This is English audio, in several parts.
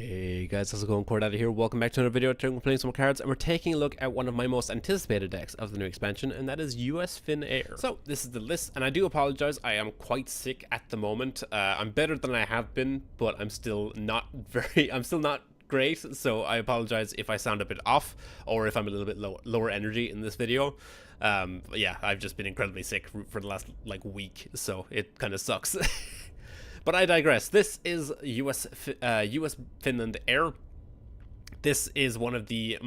Hey guys, how's it going? CoreData here. Welcome back to another video. Today we're playing some more cards, and we're taking a look at one of my most anticipated decks of the new expansion, and that is US Fin Air. So this is the list, and I do apologize. I am quite sick at the moment. I'm better than I have been, but I'm still not great. So I apologize if I sound a bit off, or if I'm a little bit lower energy in this video. Yeah, I've just been incredibly sick for the last week, so it kind of sucks. But I digress. This is US Finland Air. This is one of the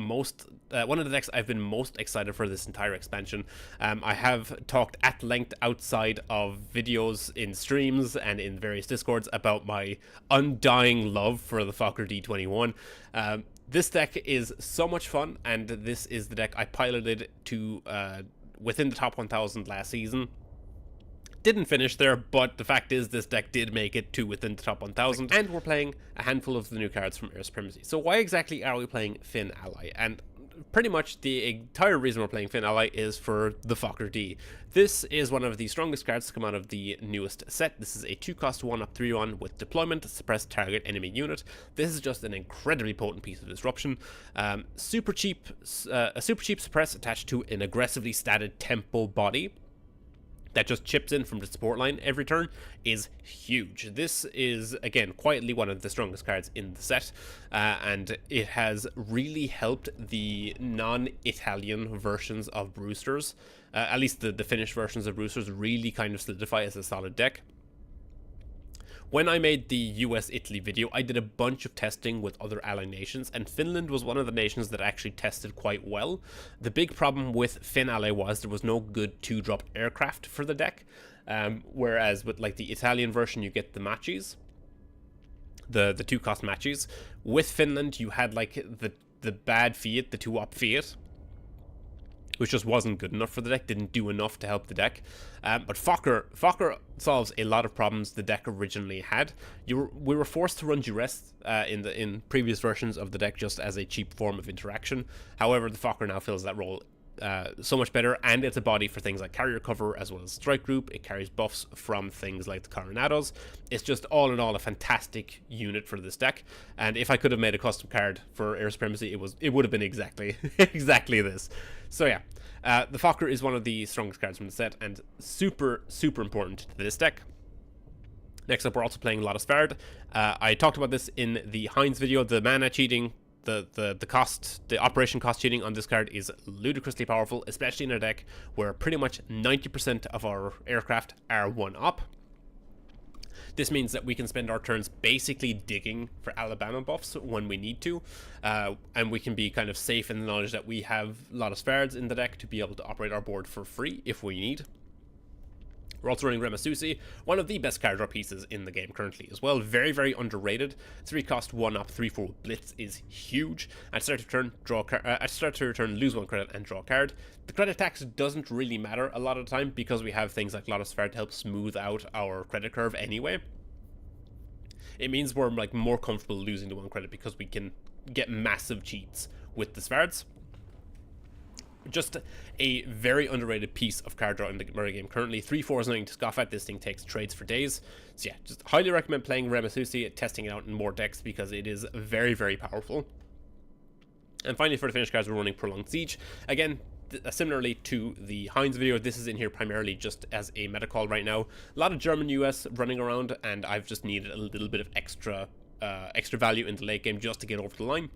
decks I've been most excited for this entire expansion. I have talked at length outside of videos, in streams, and in various discords about my undying love for the Fokker D21. This deck is so much fun, and this is the deck I piloted to within the top 1000 last season. Didn't finish there, but the fact is this deck did make it to within the top 1000, and we're playing a handful of the new cards from Air Supremacy. So why exactly are we playing Finn Ally? And pretty much the entire reason we're playing Finn Ally is for the Fokker D. This is one of the strongest cards to come out of the newest set. This is a 2-cost 1-up 3-1 with deployment, suppress target enemy unit. This is just an incredibly potent piece of disruption. A super cheap suppress attached to an aggressively statted tempo body that just chips in from the support line every turn is huge. This is, again, quietly one of the strongest cards in the set, and it has really helped the non-Italian versions of Brewsters, at least the Finnish versions of Brewsters, really kind of solidify as a solid deck. When I made the US-Italy video, I did a bunch of testing with other ally nations, and Finland was one of the nations that actually tested quite well. The big problem with Finn Ally was there was no good 2-drop aircraft for the deck, whereas with the Italian version you get the matches, the 2-cost matches. With Finland you had the bad Fiat, the 2-op Fiat, which just wasn't good enough for the deck, didn't do enough to help the deck. But Fokker solves a lot of problems the deck originally had. We were forced to run Duress in previous versions of the deck just as a cheap form of interaction. However, the Fokker now fills that role so much better, and it's a body for things like carrier cover as well as strike group. It carries buffs from things like the Coronados. It's just all in all a fantastic unit for this deck, and if I could have made a custom card for Air Supremacy, it would have been exactly this. So yeah, the Fokker is one of the strongest cards from the set, and super important to this deck. Next up, we're also playing a lot of Svard. I talked about this in the Heinz video. The mana cheating, the operation cost cheating on this card is ludicrously powerful, especially in a deck where pretty much 90% of our aircraft are 1-up. This means that we can spend our turns basically digging for Alabama buffs when we need to, and we can be kind of safe in the knowledge that we have a lot of Svards in the deck to be able to operate our board for free if we need. We're also running Remasusi, one of the best card draw pieces in the game currently as well. Very underrated. 3-cost 1-up 3-4 Blitz is huge. At start of turn, lose 1 credit and draw a card. The credit tax doesn't really matter a lot of the time because we have things like Lotus Svard to help smooth out our credit curve anyway. It means we're more comfortable losing the 1 credit because we can get massive cheats with the Svards. Just a very underrated piece of card draw in the meta game currently. 3-4 is nothing to scoff at. This thing takes trades for days. So yeah, just highly recommend playing Remasusi, testing it out in more decks because it is very powerful. And finally, for the Finnish cards, we're running Prolonged Siege. Again, similarly to the Heinz video, this is in here primarily just as a meta call right now. A lot of German US running around, and I've just needed a little bit of extra value in the late game just to get over the line.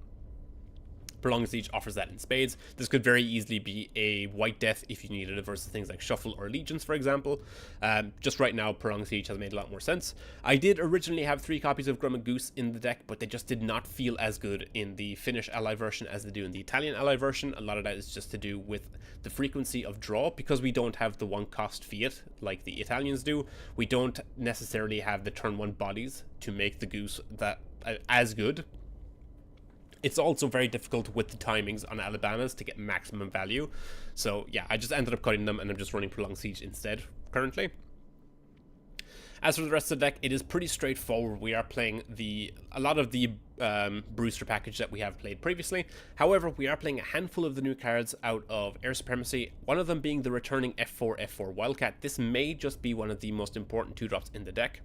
Prolonged Siege offers that in spades. This could very easily be a white death if you needed it versus things like Shuffle or Legions, for example. Just right now, Prolonged Siege has made a lot more sense. I did originally have 3 copies of Grum and Goose in the deck, but they just did not feel as good in the Finnish ally version as they do in the Italian ally version. A lot of that is just to do with the frequency of draw, because we don't have the 1-cost Fiat like the Italians do. We don't necessarily have the turn 1 bodies to make the Goose as good. It's also very difficult with the timings on Alabamas to get maximum value. So yeah, I just ended up cutting them, and I'm just running Prolonged Siege instead currently. As for the rest of the deck, it is pretty straightforward. We are playing a lot of the Brewster package that we have played previously. However, we are playing a handful of the new cards out of Air Supremacy, one of them being the returning F4 Wildcat. This may just be one of the most important 2-drops in the deck.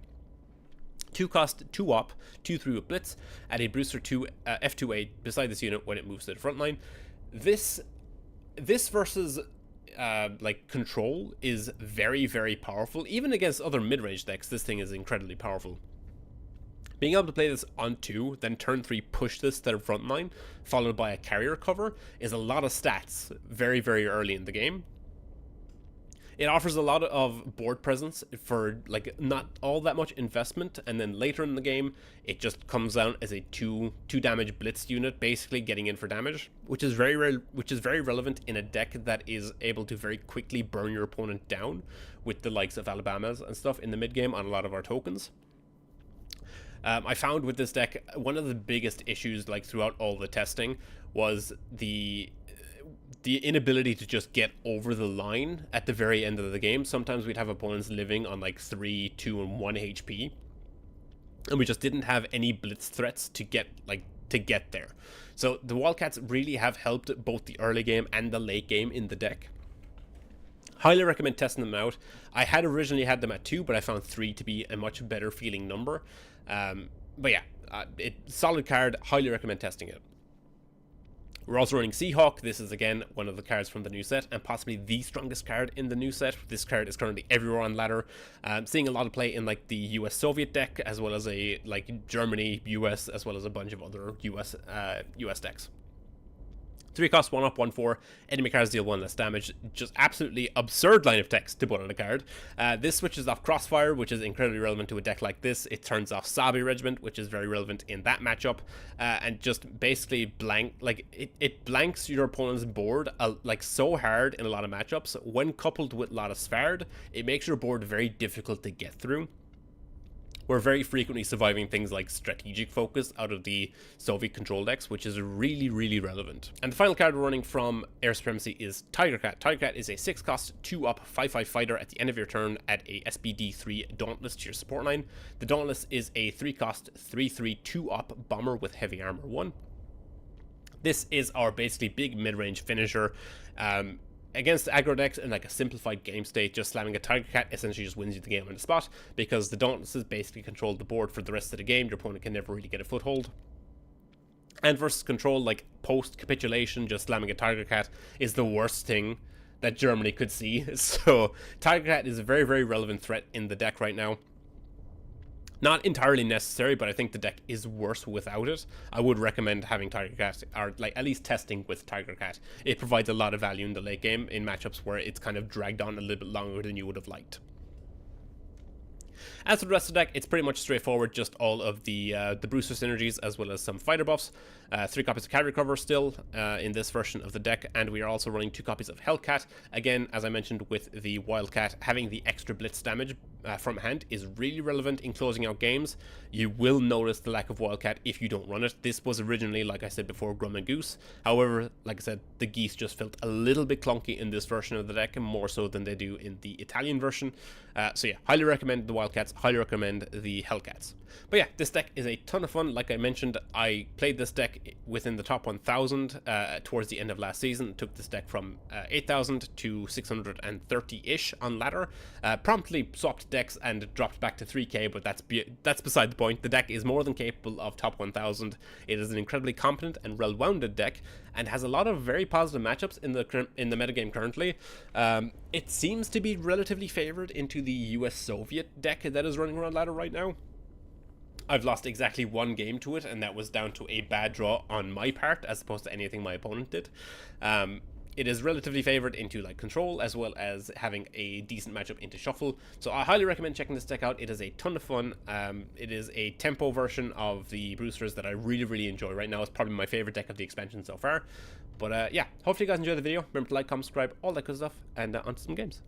2 cost, 2 op, 2-3 with blitz, add a booster to F2A beside this unit when it moves to the front line. This versus like control is very, very powerful. Even against other mid-range decks, this thing is incredibly powerful. Being able to play this on 2, then turn 3 push this to the front line, followed by a carrier cover, is a lot of stats very, very early in the game. It offers a lot of board presence for like not all that much investment, and then later in the game it just comes down as a 2 damage blitz unit, basically getting in for damage, which is very relevant in a deck that is able to very quickly burn your opponent down with the likes of Alabamas and stuff in the mid game on a lot of our tokens. I found with this deck, one of the biggest issues like throughout all the testing was the inability to just get over the line at the very end of the game. Sometimes we'd have opponents living on like 3, 2, and 1 HP, and we just didn't have any blitz threats to get there. So the Wildcats really have helped both the early game and the late game in the deck. Highly recommend testing them out. I had originally had them at 2, but I found 3 to be a much better feeling number. But yeah, solid card. Highly recommend testing it. We're also running Seahawk. This is again one of the cards from the new set, and possibly the strongest card in the new set. This card is currently everywhere on ladder. Seeing a lot of play in like the US Soviet deck, as well as a like Germany, US, as well as a bunch of other US decks. 3 cost, 1 up, 1 4. Enemy cards deal 1 less damage. Just absolutely absurd line of text to put on a card. This switches off Crossfire, which is incredibly relevant to a deck like this. It turns off Sabi Regiment, which is very relevant in that matchup. And just basically it blanks your opponent's board like so hard in a lot of matchups. When coupled with a lot of Svard, it makes your board very difficult to get through. We're very frequently surviving things like strategic focus out of the Soviet control decks, which is really, really relevant. And the final card we're running from Air Supremacy is Tiger Cat. Tiger Cat is a 6 cost, 2 up, 5/5 fighter. At the end of your turn, add a SBD3 Dauntless to your support line. The Dauntless is a 3 cost, 3/3, 2 up bomber with heavy armor 1. This is our basically big mid-range finisher. Against aggro decks in like a simplified game state, just slamming a Tiger Cat essentially just wins you the game on the spot, because the Dauntlesses basically control the board for the rest of the game. Your opponent can never really get a foothold. And versus control, like post-capitulation, just slamming a Tiger Cat is the worst thing that Germany could see. So Tiger Cat is a very, very relevant threat in the deck right now. Not entirely necessary, but I think the deck is worse without it. I would recommend having Tiger Cat, or like at least testing with Tiger Cat. It provides a lot of value in the late game in matchups where it's kind of dragged on a little bit longer than you would have liked. As for the rest of the deck, it's pretty much straightforward, just all of the Brewster synergies as well as some fighter buffs. 3 copies of Carry Cover still in this version of the deck, and we are also running 2 copies of Hellcat. Again, as I mentioned with the Wildcat, having the extra blitz damage from hand is really relevant in closing out games. You will notice the lack of Wildcat if you don't run it. This was originally, like I said before, Grum and Goose. However, like I said, the Geese just felt a little bit clunky in this version of the deck, more so than they do in the Italian version. So yeah, highly recommend the Wildcats, highly recommend the Hellcats. But yeah, this deck is a ton of fun. Like I mentioned, I played this deck within the top 1,000 towards the end of last season. Took this deck from 8,000 to 630-ish on ladder. Promptly swapped decks and dropped back to 3k, but that's beside the point. The deck is more than capable of top 1,000. It is an incredibly competent and well-rounded deck, and has a lot of very positive matchups in the metagame currently. It seems to be relatively favored into the US Soviet deck that is running around ladder right now. I've lost exactly 1 game to it, and that was down to a bad draw on my part as opposed to anything my opponent did. It is relatively favored into like control, as well as having a decent matchup into shuffle. So I highly recommend checking this deck out. It is a ton of fun. It is a tempo version of the Brewsters that I really, really enjoy right now. It's probably my favorite deck of the expansion so far. But yeah, hopefully you guys enjoyed the video. Remember to like, comment, subscribe, all that good stuff, and on to some games.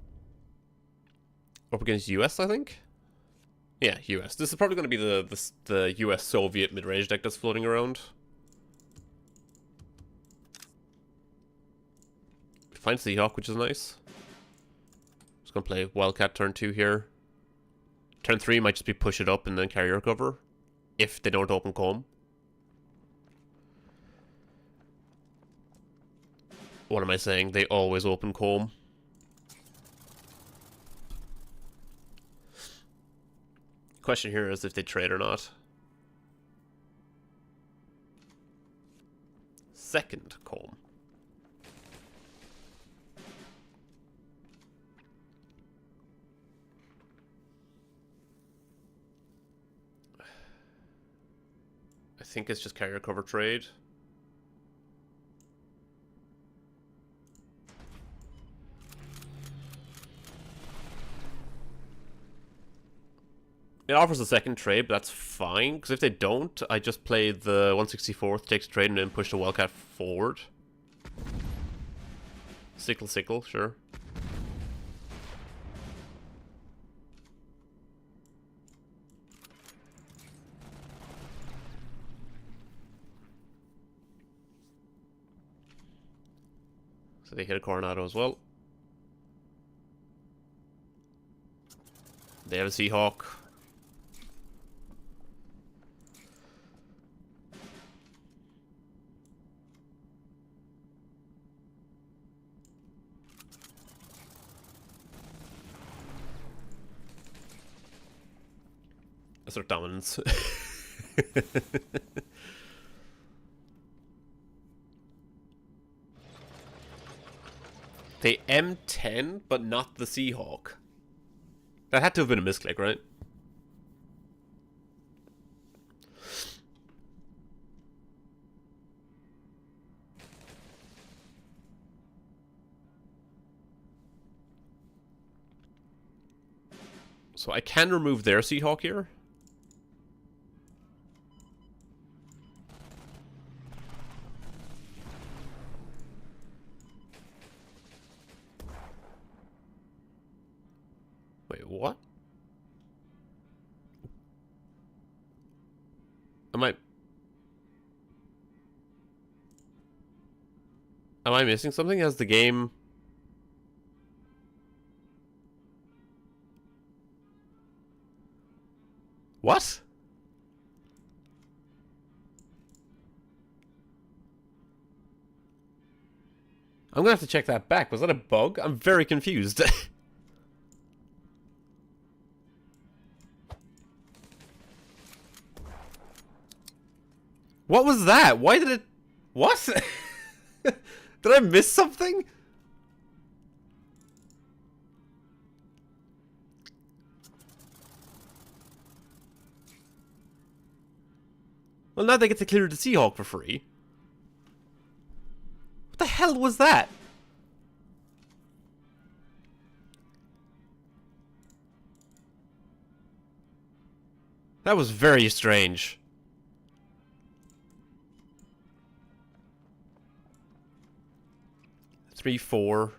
Up against US, I think. Yeah, US. This is probably going to be the US Soviet mid-range deck that's floating around. Find Seahawk, which is nice. Just going to play Wildcat turn 2 here. Turn 3 might just be push it up and then carrier cover, if they don't open comb. What am I saying? They always open comb. Question here is if they trade or not. Second comb. I think it's just carrier cover trade. It offers a second trade, but that's fine, because if they don't, I just play the 164th, takes a trade, and then push the Wildcat forward. Sickle, sickle, sure. So they hit a Coronado as well. They have a Seahawk. Assert dominance. They M10, but not the Seahawk. That had to have been a misclick, right? So I can remove their Seahawk here. Wait, what? Am I missing something? Has the game... What? I'm gonna have to check that back. Was that a bug? I'm very confused. What was that? Why did it... What? Did I miss something? Well, now they get to clear the Seahawk for free. What the hell was that? That was very strange. 3-4.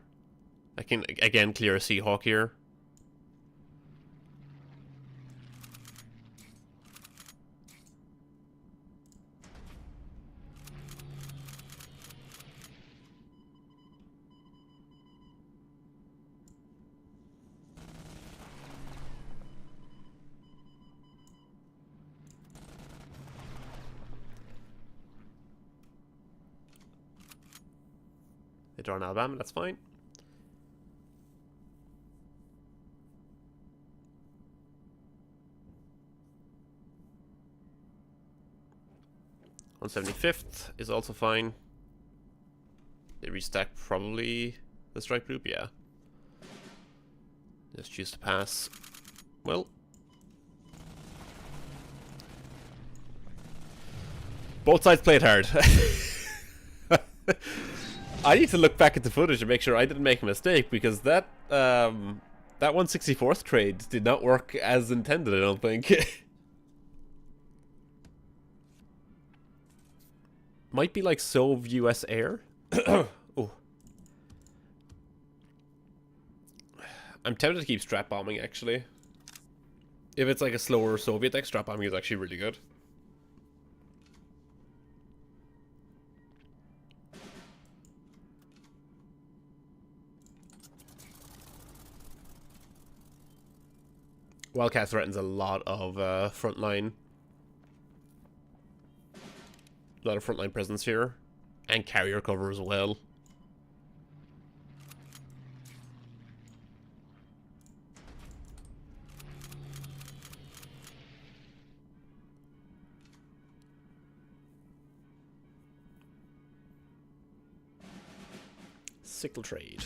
I can, again, clear a Seahawk here. They draw an Alabama, that's fine. On 75th is also fine. They restack probably the strike group, yeah. Just choose to pass. Well. Both sides played hard. I need to look back at the footage and make sure I didn't make a mistake, because that that 164th trade did not work as intended, I don't think. Might be like Sov US Air. Oh. I'm tempted to keep strap bombing, actually. If it's like a slower Soviet deck, strap bombing is actually really good. Wildcat threatens a lot of frontline. A lot of frontline presence here. And carrier cover as well. Sickle trade.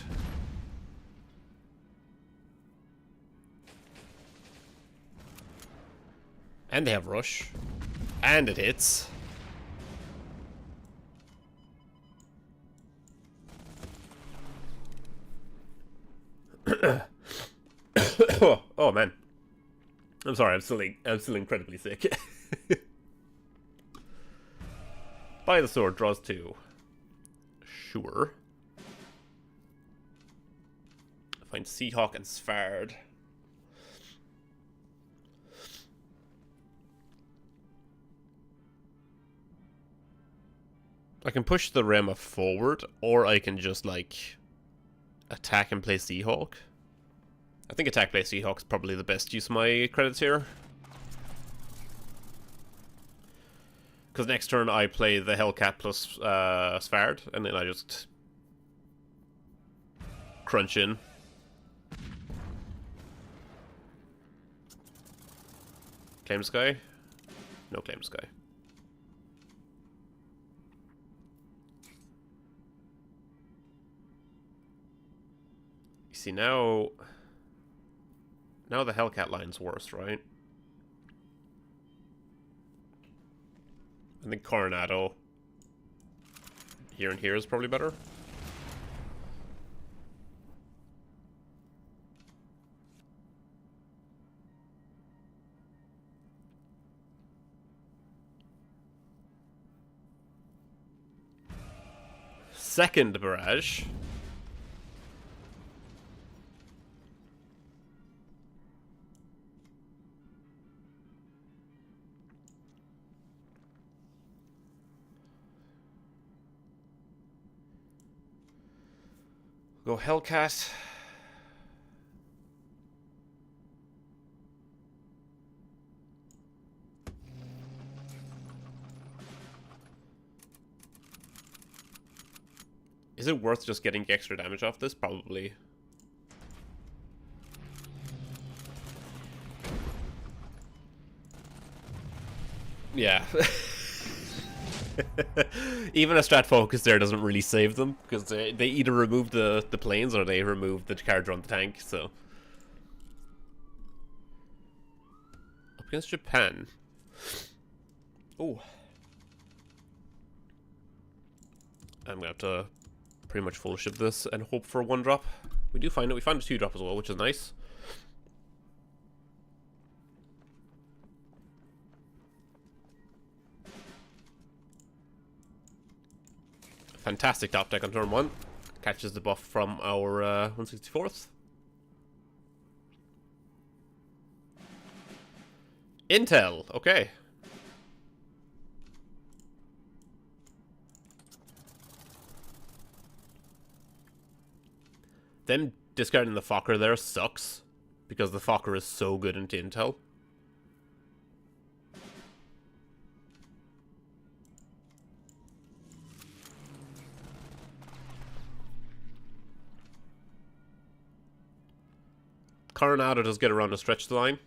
And they have rush. And it hits. Oh man. I'm sorry, I'm still incredibly sick. Buy the sword, draws 2. Sure. Find Seahawk and Svard. I can push the Rema forward, or I can just, like, attack and play Seahawk. I think attack play Seahawk is probably the best use of my credits here. Because next turn I play the Hellcat plus Svard, and then I just crunch in. Claim Sky? No Claim Sky. You see, now the Hellcat line's worse, right? I think Coronado here and here is probably better. Second barrage. Go Hellcat. Is it worth just getting extra damage off this? Probably. Yeah. Even a strat focus there doesn't really save them, because they either remove the planes or they remove the card on the tank, so. Up against Japan. Oh. I'm gonna have to pretty much full ship this and hope for a 1-drop. We do find it. We found a 2-drop as well, which is nice. Fantastic top deck on turn 1. Catches the buff from our 164th. Intel, okay. Them discarding the Fokker there sucks, because the Fokker is so good into Intel. Coronado does get around to stretch the line.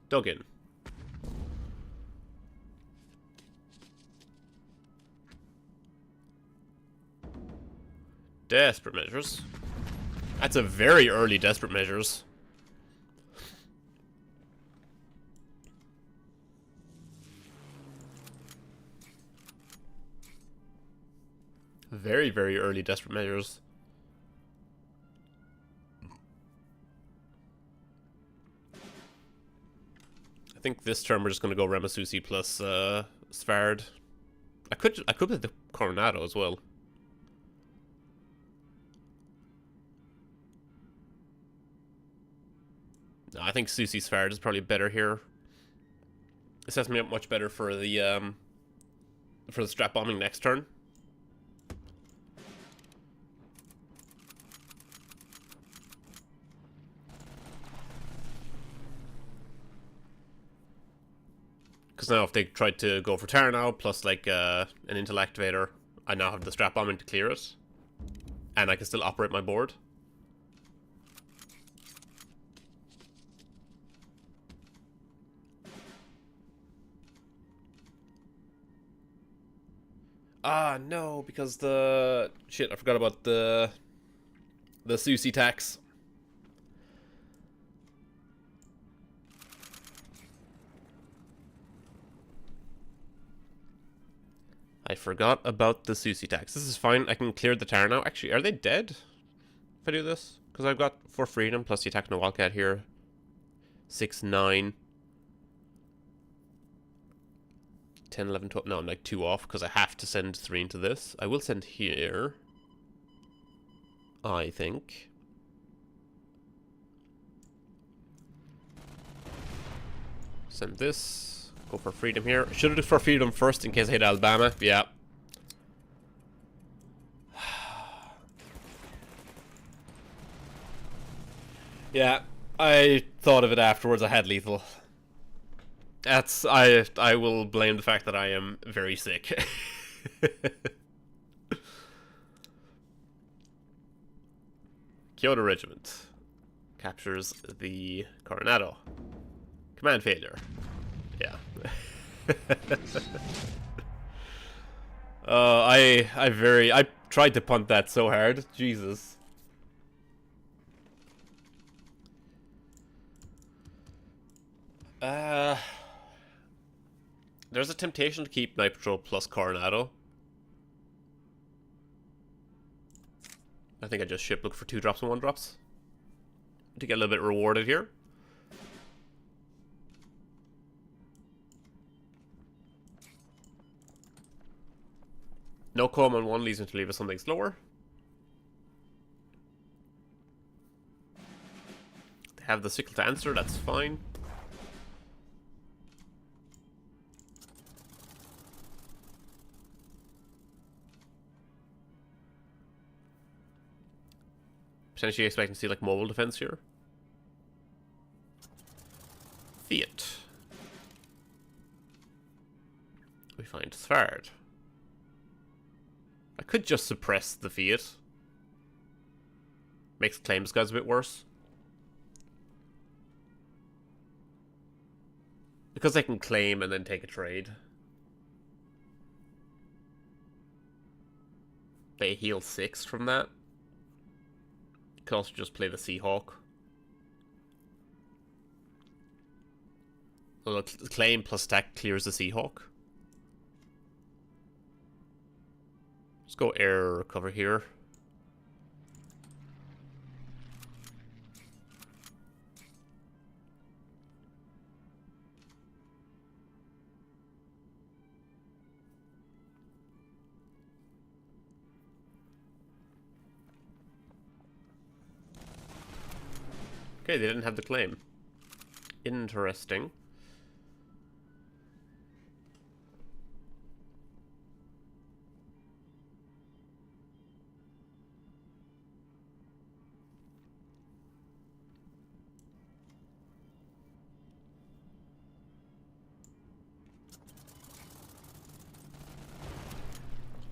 Dug in. Desperate measures. That's a very early desperate measures. Very, very early desperate measures. I think this turn we're just gonna go Ramasusi plus Svard. I could put the Coronado as well. No, I think Susi Svard is probably better here. This sets me up much better for the strap bombing next turn. Because now if they tried to go for Terra now, plus like an Intel activator, I now have the strap bombing to clear it. And I can still operate my board. Ah, no, because the... Shit, I forgot about the Susi tax. I forgot about the Susi tax. This is fine. I can clear the tower now. Actually, are they dead if I do this? Because I've got 4 freedom plus the attack on the wildcat here. 6, 9. 10, 11, 12. No, I'm like 2 off because I have to send 3 into this. I will send here, I think. Send this. Go for freedom here. Should have done for freedom first in case I hit Alabama. Yeah. Yeah, I thought of it afterwards. I had lethal. That's... I will blame the fact that I am very sick. Kyoto Regiment captures the Coronado. Command failure. Yeah. I tried to punt that so hard. Jesus. There's a temptation to keep Night Patrol plus Coronado. I think I just ship look for 2 drops and 1 drops to get a little bit rewarded here. No comb on 1 leads me to leave us something slower. They have the sickle to answer, that's fine. Potentially expecting to see like mobile defense here. Fiat. We find Third. I could just suppress the Fiat. Makes claims guys a bit worse. Because I can claim and then take a trade. They heal 6 from that. Could also just play the Seahawk. Well, claim plus attack clears the Seahawk. Let's go air recover here. Okay, they didn't have the claim. Interesting.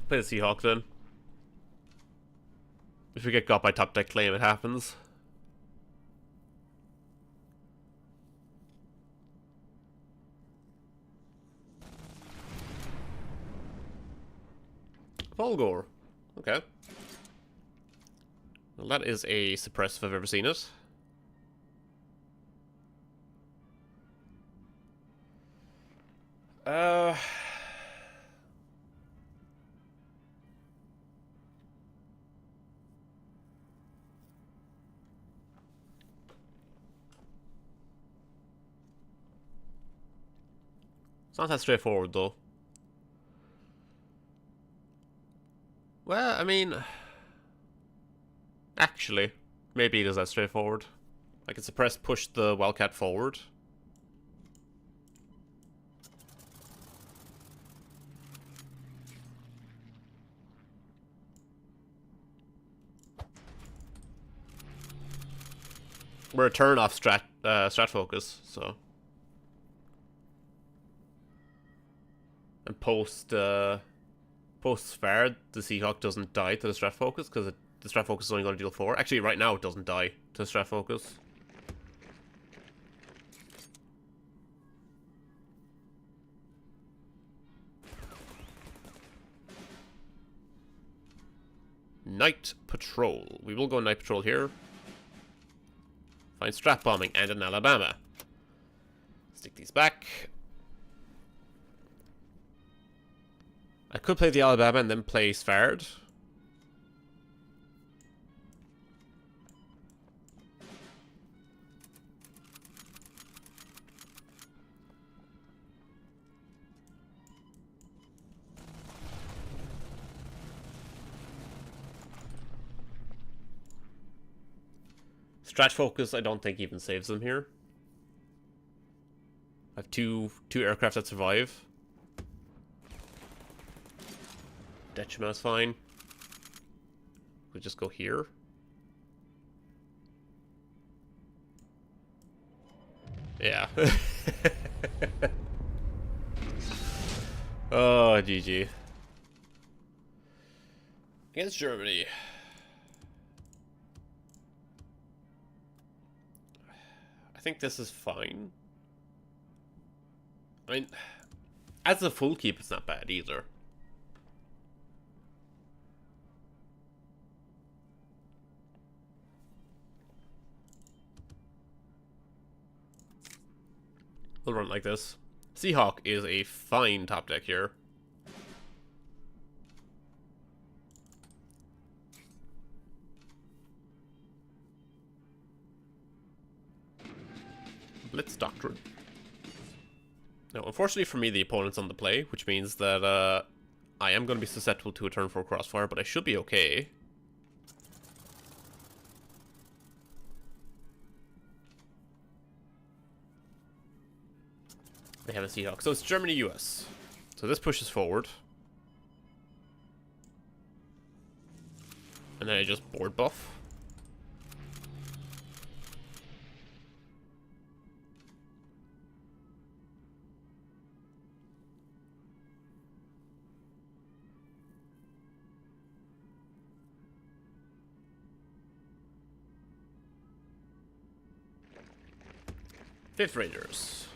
Play the Seahawk then. If we get got by top deck claim, it happens. Volgor. Okay. Well, that is a suppress if I've ever seen it. It's not that straightforward, though. Well, I mean... Actually, maybe it is that straightforward. I can suppress, push the Wildcat forward. We're a turn off strat focus, so... And post Sphere, the Seahawk doesn't die to the strat focus because the strat focus is only going to deal 4. Actually, right now it doesn't die to the strat focus. Night Patrol. We will go Night Patrol here. Find Strap Bombing and an Alabama. Stick these back. I could play the Alabama and then play Svard. Strat Focus, I don't think even saves them here. I have two aircraft that survive. Detriment's fine. We'll just go here. Yeah. Oh, GG. Against Germany. I think this is fine. I mean, as a full keep, it's not bad either. We'll run like this. Seahawk is a fine top deck here. Blitz Doctrine. Now, unfortunately for me, the opponent's on the play, which means that I am going to be susceptible to a turn 4 crossfire, but I should be okay. They have a Seahawk. So it's Germany-US. So this pushes forward. And then I just board buff. Fifth Rangers.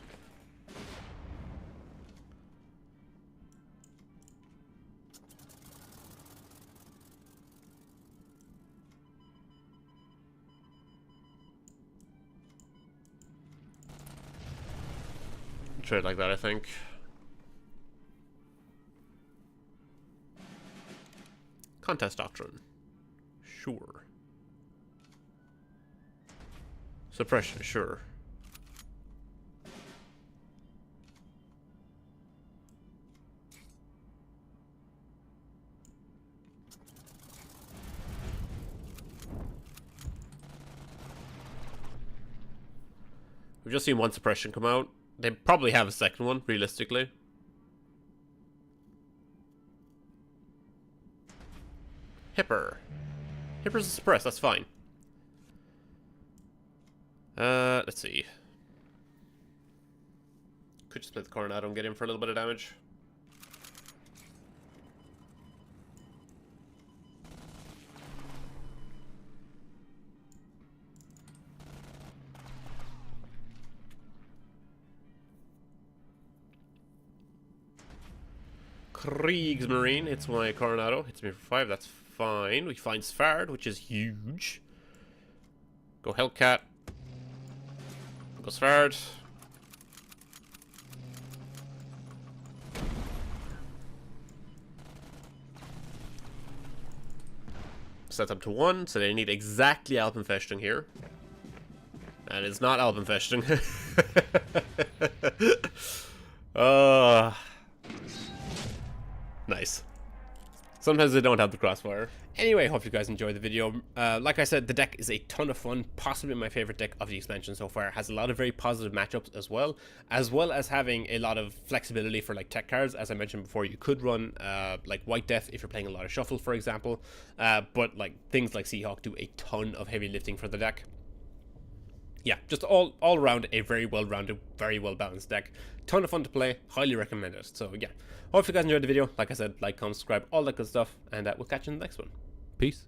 Trade like that, I think. Contest Doctrine. Sure. Suppression, sure. We've just seen one suppression come out. They probably have a second one, realistically. Hipper. Hipper's a suppress, that's fine. Let's see. Could just play the Coronado and get in for a little bit of damage. Kriegsmarine hits my Coronado. Hits me for 5. That's fine. We find Svard, which is huge. Go Hellcat. Go Svard. Set up to 1, so they need exactly Alpenfestung here. And it's not Alpenfestung. Nice. Sometimes they don't have the crossfire. Anyway, hope you guys enjoyed the video. Like I said, the deck is a ton of fun, possibly my favorite deck of the expansion so far. It has a lot of very positive matchups as well as having a lot of flexibility for like tech cards. As I mentioned before, you could run like White Death if you're playing a lot of shuffle, for example. But like things like Seahawk do a ton of heavy lifting for the deck. Yeah, just all around a very well-rounded, very well-balanced deck. Ton of fun to play. Highly recommend it. So yeah, hope you guys enjoyed the video. Like I said, like, comment, subscribe, all that good stuff. And we'll catch you in the next one. Peace.